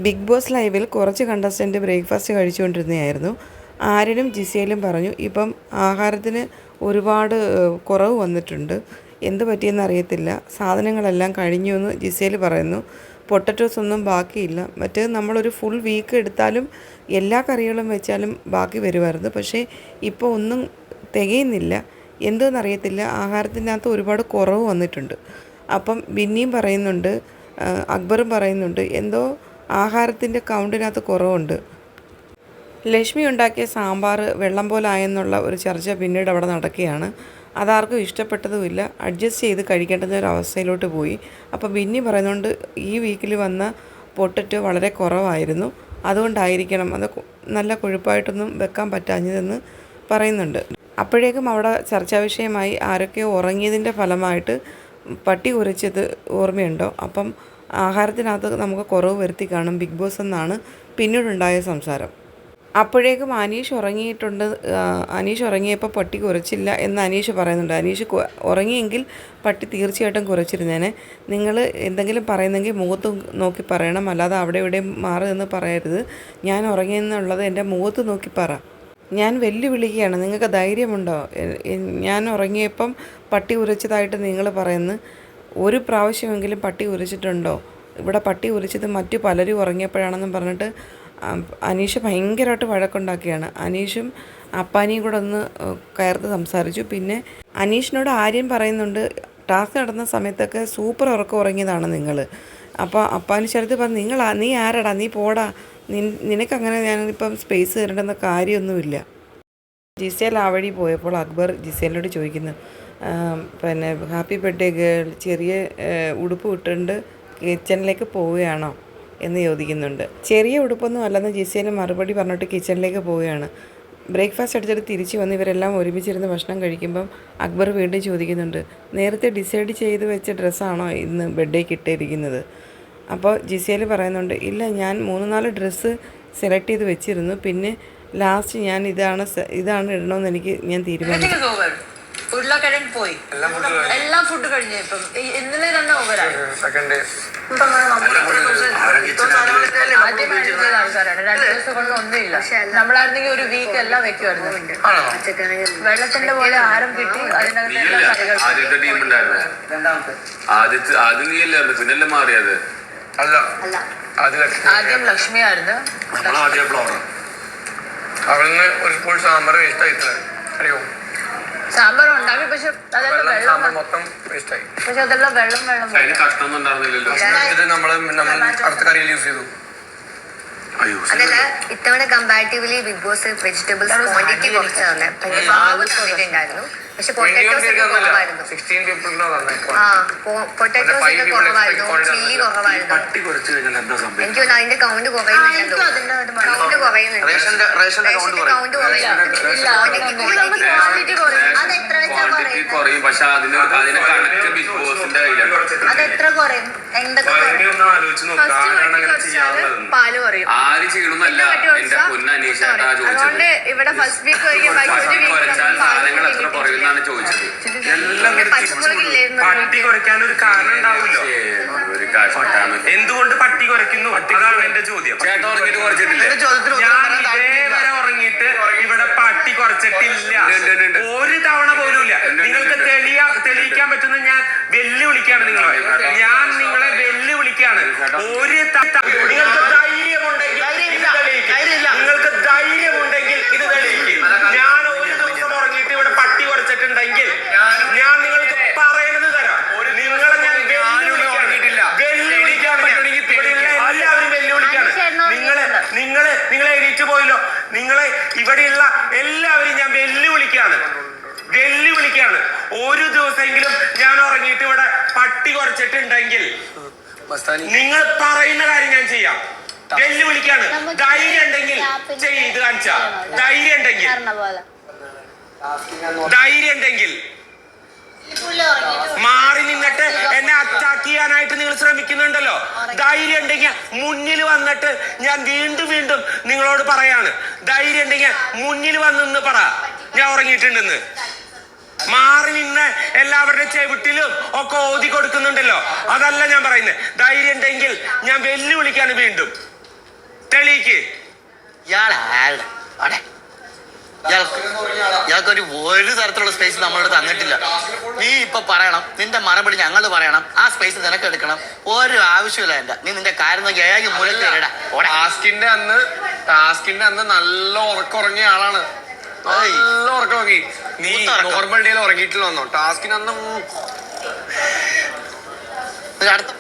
Big boss ലൈവിൽ കുറച്ച് contestant breakfast കഴിച്ചുകൊണ്ടിരുന്നതായിരുന്നു. ആര്യനും ജിസേലും പറഞ്ഞു ഇപ്പം ആഹാരത്തിന് ഒരുപാട് കുറവ് വന്നിട്ടുണ്ട്, എന്ത് പറ്റിയെന്ന് അറിയത്തില്ല, സാധനങ്ങളെല്ലാം കഴിഞ്ഞു എന്ന് ജിസേൽ പറയുന്നു. പൊട്ടറ്റോസ് ഒന്നും ബാക്കിയില്ല. മറ്റേത് നമ്മളൊരു ഫുൾ വീക്ക് എടുത്താലും എല്ലാ കറികളും വെച്ചാലും ബാക്കി വരുമായിരുന്നു. പക്ഷേ ഇപ്പോൾ ഒന്നും തികയുന്നില്ല, എന്തോന്നറിയത്തില്ല, ആഹാരത്തിനകത്ത് ഒരുപാട് കുറവ് വന്നിട്ടുണ്ട്. അപ്പം ബിന്നിയും പറയുന്നുണ്ട്, അക്ബറും പറയുന്നുണ്ട് എന്തോ ആഹാരത്തിൻ്റെ കൗണ്ടിനകത്ത് കുറവുണ്ട്. ലക്ഷ്മി ഉണ്ടാക്കിയ സാമ്പാർ വെള്ളം പോലെ ആയെന്നുള്ള ഒരു ചർച്ച പിന്നീട് അവിടെ നടക്കുകയാണ്. അതാർക്കും ഇഷ്ടപ്പെട്ടതുമില്ല, അഡ്ജസ്റ്റ് ചെയ്ത് കഴിക്കേണ്ടുന്ന ഒരു അവസ്ഥയിലോട്ട് പോയി. അപ്പോൾ ബിന്നി പറയുന്നുണ്ട് ഈ വീക്കിൽ വന്ന പൊട്ടറ്റോ വളരെ കുറവായിരുന്നു, അതുകൊണ്ടായിരിക്കണം അത് നല്ല കൊഴുപ്പായിട്ടൊന്നും വെക്കാൻ പറ്റാഞ്ഞതെന്ന് പറയുന്നുണ്ട്. അപ്പോഴേക്കും അവിടെ ചർച്ചാ വിഷയമായി ആരൊക്കെയോ ഉറങ്ങിയതിൻ്റെ ഫലമായിട്ട് പട്ടി കുരച്ചത് ഓർമ്മയുണ്ടോ, അപ്പം ആഹാരത്തിനകത്ത് നമുക്ക് കുറവ് വരുത്തി കാണും ബിഗ് ബോസ് എന്നാണ് പിന്നീടുണ്ടായ സംസാരം. അപ്പോഴേക്കും അനീഷ് ഉറങ്ങിയിട്ടുണ്ട്, അനീഷ് ഉറങ്ങിയപ്പോൾ പട്ടി കുരച്ചില്ല എന്ന് അനീഷ് പറയുന്നുണ്ട്. അനീഷ് ഉറങ്ങിയെങ്കിൽ പട്ടി തീർച്ചയായിട്ടും കുരച്ചിരുന്നേനെ. നിങ്ങൾ എന്തെങ്കിലും പറയുന്നെങ്കിൽ മുഖത്ത് നോക്കി പറയണം, അല്ലാതെ അവിടെ ഇവിടെ മാറി നിന്ന് പറയരുത്. ഞാൻ ഉറങ്ങിയെന്നുള്ളത് എൻ്റെ മുഖത്ത് നോക്കി പറ. ഞാൻ വെല്ലുവിളിക്കുകയാണ്, നിങ്ങൾക്ക് ധൈര്യമുണ്ടോ? ഞാൻ ഉറങ്ങിയപ്പം പട്ടി ഉരച്ചതായിട്ട് നിങ്ങൾ പറയുന്നു. ഒരു പ്രാവശ്യമെങ്കിലും പട്ടി ഉരച്ചിട്ടുണ്ടോ? ഇവിടെ പട്ടി ഉരച്ചത് മറ്റു പലരും ഉറങ്ങിയപ്പോഴാണെന്നും പറഞ്ഞിട്ട് അനീഷ് ഭയങ്കരമായിട്ട് വഴക്കുണ്ടാക്കിയാണ്. അനീഷും അപ്പാനിയും കൂടെ ഒന്ന് കയർത്ത് സംസാരിച്ചു. പിന്നെ അനീഷിനോട് ആര്യൻ പറയുന്നുണ്ട് ടാസ്ക് നടന്ന സമയത്തൊക്കെ സൂപ്പർ ഉറക്കം ഉറങ്ങിയതാണ് നിങ്ങൾ. അപ്പോൾ അപ്പാനി ശരത്ത് പറഞ്ഞു നീ ആരടാ, നീ പോടാ, നിനക്കങ്ങനെ ഞാനിപ്പം സ്പേസ് തരേണ്ടുന്ന കാര്യമൊന്നുമില്ല. ജിസേൽ ആ വഴി പോയപ്പോൾ അക്ബർ ജിസേലിനോട് ചോദിക്കുന്നു, പിന്നെ ഹാപ്പി ബർത്ത്ഡേ ഗേൾ ചെറിയ ഉടുപ്പ് ഇട്ടുകൊണ്ട് കിച്ചണിലേക്ക് പോവുകയാണോ എന്ന് ചോദിക്കുന്നുണ്ട്. ചെറിയ ഉടുപ്പൊന്നും അല്ലെന്ന് ജിസേൽ മറുപടി പറഞ്ഞിട്ട് കിച്ചണിലേക്ക് പോവുകയാണ്. ബ്രേക്ക്ഫാസ്റ്റ് എടുത്തിട്ട് തിരിച്ച് വന്ന് ഇവരെല്ലാം ഒരുമിച്ചിരുന്ന് ഭക്ഷണം കഴിക്കുമ്പം അക്ബർ വീണ്ടും ചോദിക്കുന്നുണ്ട്, നേരത്തെ ഡിസൈഡ് ചെയ്ത് വെച്ച ഡ്രസ്സാണോ ഇന്ന് ബർത്ത്ഡേക്ക് ഇട്ടിരിക്കുന്നത്? അപ്പോൾ ജിസേൽ പറയുന്നുണ്ട്, ഇല്ല, ഞാൻ 3-4 ഡ്രസ്സ് സെലക്ട് ചെയ്ത് വെച്ചിരുന്നു, പിന്നെ ലാസ്റ്റ് ഞാൻ ഇതാണ് ഇടണമെന്ന് ഞാൻ തീരുമാനിച്ചു. ഉരുളക്കിഴങ്ങ് പോയി, എല്ലാം ഫുഡ് കഴിഞ്ഞു. ഇപ്പം ഇന്നലെ തന്നെ ഓവറായി. ആൾക്കാരാണ് 2 ദിവസം കൊണ്ട് ഒന്നുമില്ല. നമ്മളായിരുന്നെങ്കിൽ ഒരു വീക്ക് എല്ലാം വെക്കുമായിരുന്നു. വെള്ളത്തിന്റെ പോലെ ആരം കിട്ടി, അതിനകത്ത് ആദ്യം ലക്ഷ്മിയായിരുന്നു. അവളിന്ന് ഒരു സ്പൂൺ സാമ്പാർ വേസ്റ്റ് ആയി, അറിയോ? സാമ്പാർ ഉണ്ടാക്കി, പക്ഷെ അതെല്ലാം വെള്ളം മൊത്തം വേസ്റ്റ് ആയി. പക്ഷെ അതെല്ലാം വെള്ളം അടുത്ത കറിയിൽ യൂസ് ചെയ്തു. അതല്ല, ഇത്തവണ comparatively big boss vegetables quantity കുറച്ച് തന്നെ തന്നിട്ടുണ്ടായിരുന്നു. പക്ഷെ പൊട്ടാറ്റോസ് ഒക്കെ കുറവായിരുന്നു. പൊട്ടാറ്റോസ് ഒക്കെ കുറവായിരുന്നു, ചില്ലി കുറവായിരുന്നു. എനിക്ക് തോന്നുന്നു അതിന്റെ കൗണ്ട് കുറയുന്നുണ്ട്. അതെത്ര വെച്ചാ കുറയും? അതെത്ര കുറയും? എന്തൊക്കെ പാല് കുറയും. അതുകൊണ്ട് ഇവിടെ ഫസ്റ്റ് വീക്ക് പട്ടി കുറയ്ക്കാൻ ഒരു കാരണം ഉണ്ടാവുമല്ലോ. എന്തുകൊണ്ട് പട്ടി കുറയ്ക്കുന്നു? അതാണ് എന്റെ ചോദ്യം. ഞാൻ ഇതേവരെ ഉറങ്ങിയിട്ട് ഇവിടെ പട്ടി കുറച്ചിട്ടില്ല, ഒരു തവണ പോലും ഇല്ല. നിങ്ങൾക്ക് തെളിയിക്കാൻ പറ്റുന്ന ഞാൻ വെല്ലുവിളിക്കാണ് നിങ്ങളെ. ഞാൻ നിങ്ങളെ വെല്ലുവിളിക്കാണ്. ഒരു നിങ്ങൾക്ക് ധൈര്യമുണ്ടെങ്കിൽ ഇത് തെളിയിക്കും. ഞാൻ ഒരു ദിവസം ഉറങ്ങിയിട്ട് ഇവിടെ പട്ടി കുറച്ചിട്ടുണ്ടെങ്കിൽ ഞാൻ നിങ്ങൾക്ക് പറയുന്നത് തരാം. നിങ്ങളെ ഞാൻ വെല്ലുവിളിക്കാണ്. എല്ലാവരും വെല്ലുവിളിക്കാണ്. നിങ്ങളെ എണീറ്റ് പോയല്ലോ. നിങ്ങളെ ഇവിടെയുള്ള എല്ലാവരും ഞാൻ വെല്ലുവിളിക്കാണ്. ഒരു ദിവസമെങ്കിലും ഞാൻ ഉറങ്ങിയിട്ട് ഇവിടെ പട്ടി കുറച്ചിട്ടുണ്ടെങ്കിൽ നിങ്ങൾ പറയുന്ന കാര്യം ഞാൻ ചെയ്യാം. വെല്ലുവിളിക്കാണ്. ധൈര്യം ഉണ്ടെങ്കിൽ ചെയ്ത് കാണിച്ച. ധൈര്യം ഉണ്ടെങ്കിൽ മാറി നിന്നിട്ട് എന്നെ അറ്റാക്ക് ചെയ്യാനായിട്ട് നിങ്ങൾ ശ്രമിക്കുന്നുണ്ടല്ലോ. ധൈര്യം ഉണ്ടെങ്കിൽ മുന്നിൽ വന്നിട്ട് ഞാൻ വീണ്ടും നിങ്ങളോട് പറയാണ്, ധൈര്യം ഉണ്ടെങ്കിൽ മുന്നിൽ വന്ന് പറ ഞാൻ ഉറങ്ങിയിട്ടുണ്ടെന്ന്. മാറി നിന്ന് എല്ലാവരുടെ ചെവിട്ടിലും ഒക്കെ ഓതി കൊടുക്കുന്നുണ്ടല്ലോ, അതല്ല ഞാൻ പറയുന്നത്. ധൈര്യം ഉണ്ടെങ്കിൽ ഞാൻ വെല്ലുവിളിക്കാണ് വീണ്ടും. തെളിയിക്ക്. ഇയാൾക്കൊരു ഒരു തരത്തിലുള്ള സ്പേസ് നമ്മളോട് തന്നിട്ടില്ല. നീ ഇപ്പൊ പറയണം, നിന്റെ മറുപടി ഞങ്ങൾ പറയണം, ആ സ്പേസ് നിനക്ക് എടുക്കണം. ഒരു ആവശ്യമില്ല എന്റെ. നീ നിന്റെ കാര്യം നോക്കി ഏഴ് മൂലത്തിലിടാ. ടാസ്കിന്റെ അന്ന് നല്ല ഉറങ്ങിയ ആളാണ്. നല്ല ഉറക്കം ഉറങ്ങി. നീ നോർമൽ ഡേയിൽ ഉറങ്ങിയിട്ടില്ല വന്നോ? ടാസ്കിന് അന്ന് അടുത്ത